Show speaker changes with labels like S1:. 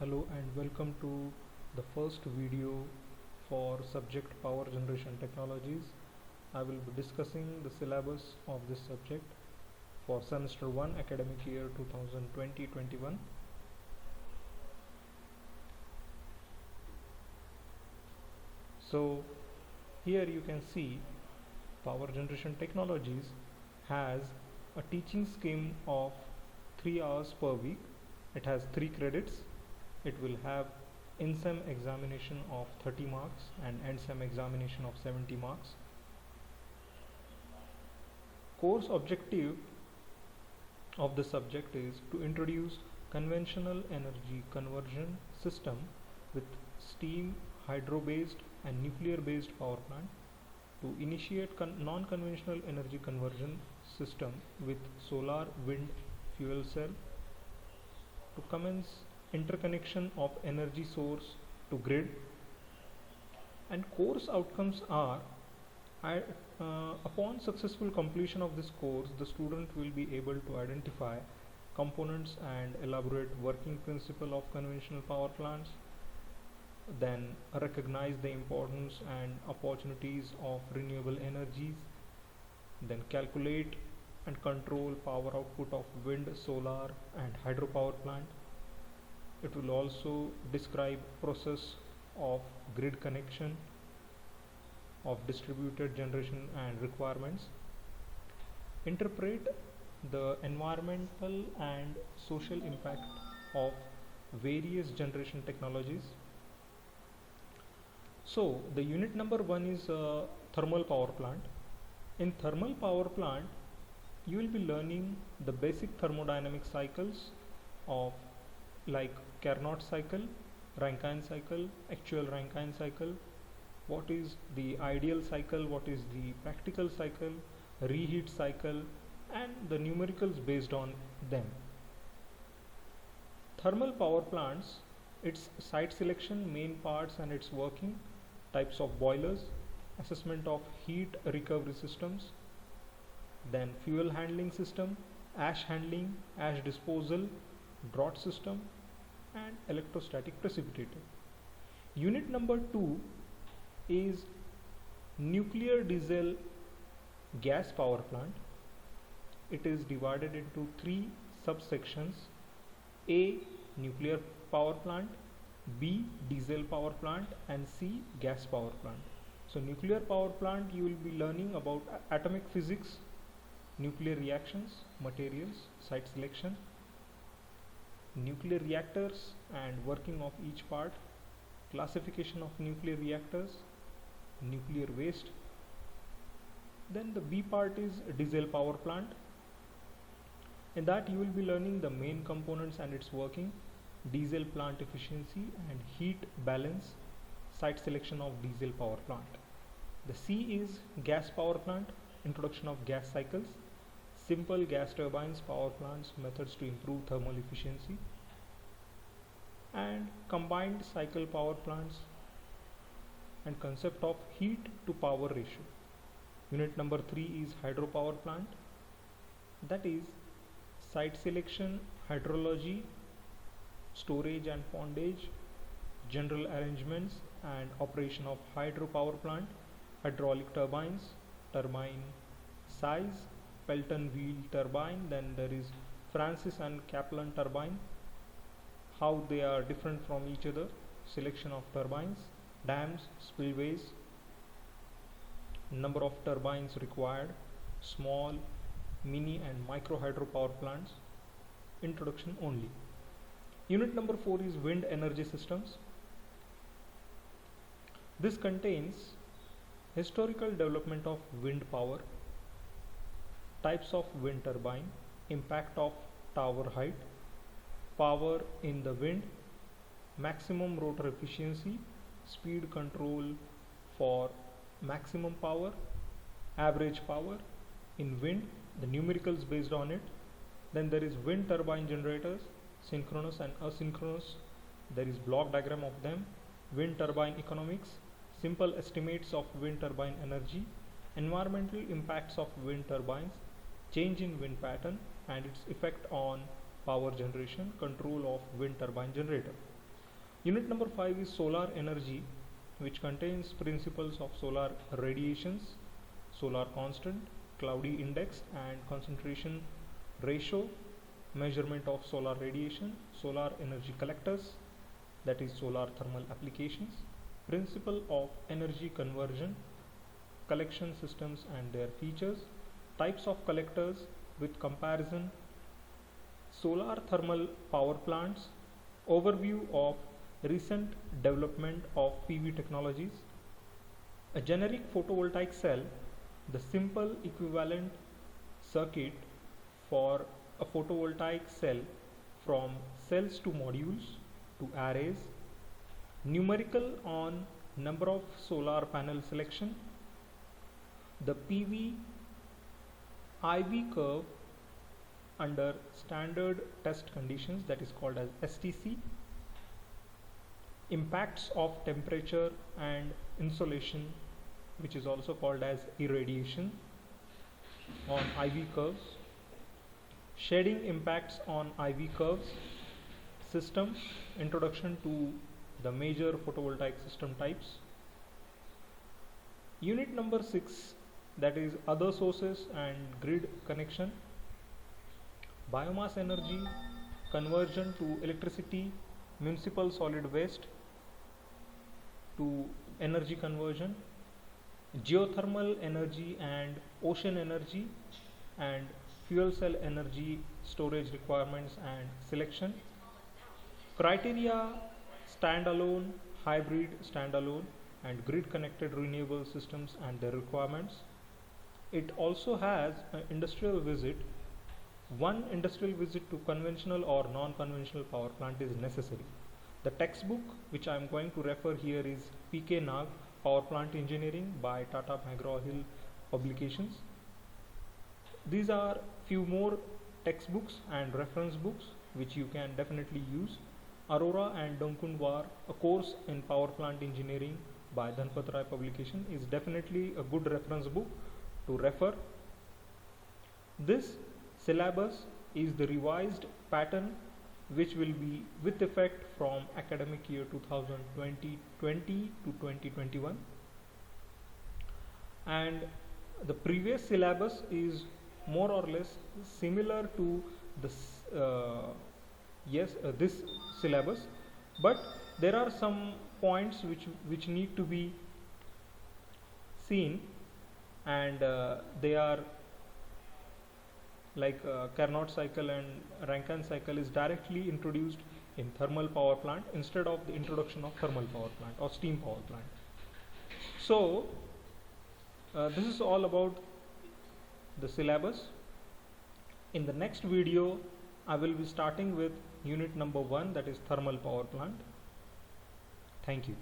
S1: Hello and welcome to the first video for subject Power Generation Technologies. I will be discussing the syllabus of this subject for semester 1 academic year 2020-21. So here you can see Power Generation Technologies has a teaching scheme of 3 hours per week. It has 3 credits. It will have in-sem examination of 30 marks and end-sem examination of 70 marks. Course objective of the subject is to introduce conventional energy conversion system with steam, hydro-based and nuclear-based power plant, to initiate non-conventional energy conversion system with solar, wind, fuel cell, to commence interconnection of energy source to grid. And course outcomes are upon successful completion of this course, the student will be able to identify components and elaborate working principle of conventional power plants, then recognize the importance and opportunities of renewable energies, then calculate and control power output of wind, solar and hydropower plant. It will also describe process of grid connection, of distributed generation and requirements, interpret the environmental and social impact of various generation technologies. So the unit number 1 is thermal power plant. In thermal power plant, you will be learning the basic thermodynamic cycles of like Carnot cycle, Rankine cycle, actual Rankine cycle, what is the ideal cycle, what is the practical cycle, reheat cycle, and the numericals based on them. Thermal power plants, its site selection, main parts and its working, types of boilers, assessment of heat recovery systems, then fuel handling system, ash handling, ash disposal, draught system, and electrostatic precipitator. Unit number 2 is nuclear diesel gas power plant. It is divided into 3 subsections: A, nuclear power plant, B, diesel power plant, and C, gas power plant. So nuclear power plant, you will be learning about atomic physics, nuclear reactions, materials, site selection, nuclear reactors and working of each part, classification of nuclear reactors, nuclear waste. Then the B part is diesel power plant. In that you will be learning the main components and its working, diesel plant efficiency and heat balance, site selection of diesel power plant. The C is gas power plant, introduction of gas cycles, simple gas turbines, power plants, methods to improve thermal efficiency, and combined cycle power plants and concept of heat to power ratio. Unit number 3 is hydropower plant, that is site selection, hydrology, storage and pondage, general arrangements and operation of hydropower plant, hydraulic turbines, turbine size, Pelton wheel turbine, then there is Francis and Kaplan turbine, how they are different from each other, selection of turbines, dams, spillways, number of turbines required, small, mini and micro hydropower plants, introduction only. Unit number 4 is wind energy systems. This contains historical development of wind power, types of wind turbine, impact of tower height, power in the wind, maximum rotor efficiency, speed control for maximum power, average power in wind, the numericals based on it. Then there is wind turbine generators, synchronous and asynchronous, there is block diagram of them, wind turbine economics, simple estimates of wind turbine energy, environmental impacts of wind turbines, change in wind pattern and its effect on power generation, control of wind turbine generator. Unit number 5 is solar energy, which contains principles of solar radiations, solar constant, cloudy index and concentration ratio, measurement of solar radiation, solar energy collectors, that is solar thermal applications, principle of energy conversion, collection systems and their features, types of collectors with comparison, solar thermal power plants, overview of recent development of PV technologies, a generic photovoltaic cell, the simple equivalent circuit for a photovoltaic cell from cells to modules to arrays, numerical on number of solar panel selection, the PV IV curve under standard test conditions, that is called as STC, impacts of temperature and insolation, which is also called as irradiation on IV curves, shading impacts on IV curves, system, introduction to the major photovoltaic system types. Unit number 6, that is other sources and grid connection, biomass energy, conversion to electricity, municipal solid waste to energy conversion, geothermal energy and ocean energy, and fuel cell energy storage requirements and selection, criteria standalone, hybrid standalone and grid connected renewable systems and their requirements. It also has an industrial visit. One industrial visit to conventional or non-conventional power plant is necessary. The textbook which I am going to refer here is P.K. Nag, Power Plant Engineering by Tata McGraw-Hill Publications. These are few more textbooks and reference books which you can definitely use. Arora and Dunkundwar, a course in Power Plant Engineering by Dhanpat Rai Publication, is definitely a good reference book to refer. This syllabus is the revised pattern which will be with effect from academic year 2020 to 2021, and the previous syllabus is more or less similar to this this syllabus, but there are some points which need to be seen, and they are like Carnot cycle and Rankine cycle is directly introduced in thermal power plant instead of the introduction of thermal power plant or steam power plant. So this is all about the syllabus. In the next video I will be starting with unit number 1, that is thermal power plant. Thank you.